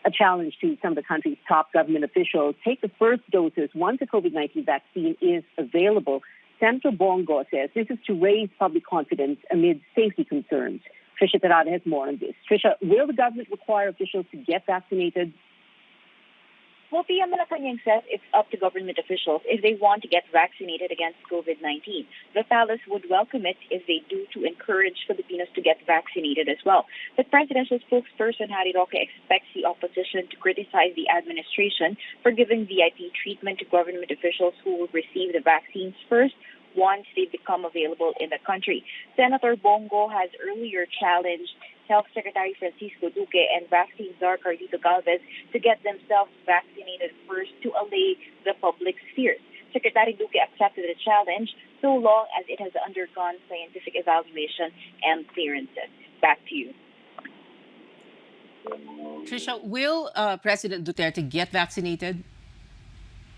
a challenge to some of the country's top government officials take the first doses once the COVID-19 vaccine is available. Senator Bongo says this is to raise public confidence amid safety concerns. Trisha Terada has more on this. Trisha, will the government require officials to get vaccinated? Well, Pia, Malacanang says it's up to government officials if they want to get vaccinated against COVID-19. The palace would welcome it if they do to encourage Filipinos to get vaccinated as well. The presidential spokesperson, Harry Roque, expects the opposition to criticize the administration for giving VIP treatment to government officials who will receive the vaccines first once they become available in the country. Senator Bongo has earlier challenged Health Secretary Francisco Duque and vaccine czar Carlito Galvez to get themselves vaccinated first to allay the public's fears. Secretary Duque accepted the challenge so long as it has undergone scientific evaluation and clearances. Back to you. Trisha, will President Duterte get vaccinated?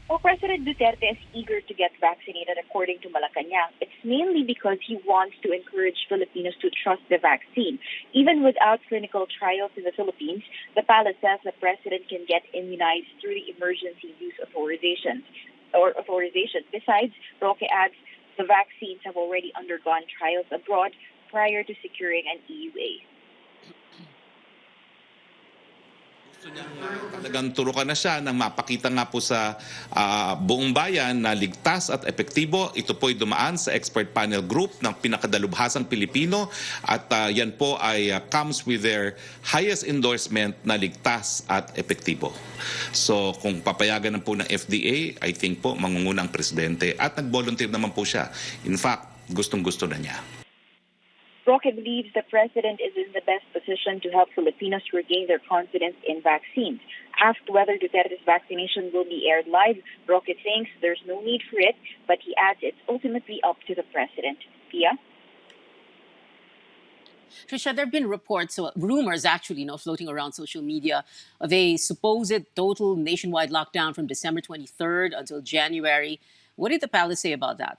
Well, President Duterte is eager to get vaccinated, according to Malacanang. It's mainly because he wants to encourage Filipinos to trust the vaccine. Even without clinical trials in the Philippines, the palace says the president can get immunized through the emergency use authorizations. Besides, Roque adds the vaccines have already undergone trials abroad prior to securing an EUA. Talagang turukan na siya nang mapakita nga po sa buong bayan na ligtas at epektibo. Ito po ay dumaan sa expert panel group ng pinakadalubhasang Pilipino at yan po ay comes with their highest endorsement na ligtas at epektibo. So kung papayagan na po ng FDA, I think po mangunguna ang presidente at nag-volunteer naman po siya. In fact, gustong-gusto na niya. Roque believes the president is in the best position to help Filipinos regain their confidence in vaccines. Asked whether Duterte's vaccination will be aired live, Roque thinks there's no need for it, but he adds it's ultimately up to the president. Pia? Trisha, there have been reports, rumors actually, floating around social media of a supposed total nationwide lockdown from December 23rd until January. What did the palace say about that?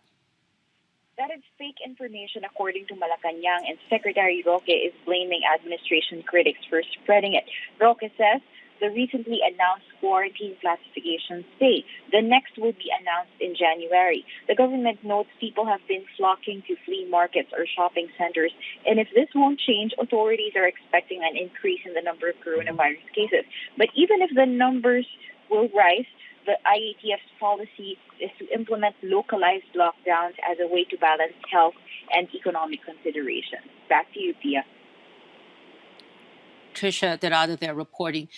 That is fake information, according to Malacanang, and Secretary Roque is blaming administration critics for spreading it. Roque says the recently announced quarantine classifications stay. The next will be announced in January. The government notes people have been flocking to flea markets or shopping centers, and if this won't change, authorities are expecting an increase in the number of coronavirus cases. But even if the numbers will rise, the IATF's policy is to implement localized lockdowns as a way to balance health and economic considerations. Back to you, Pia. Trisha Terada there reporting.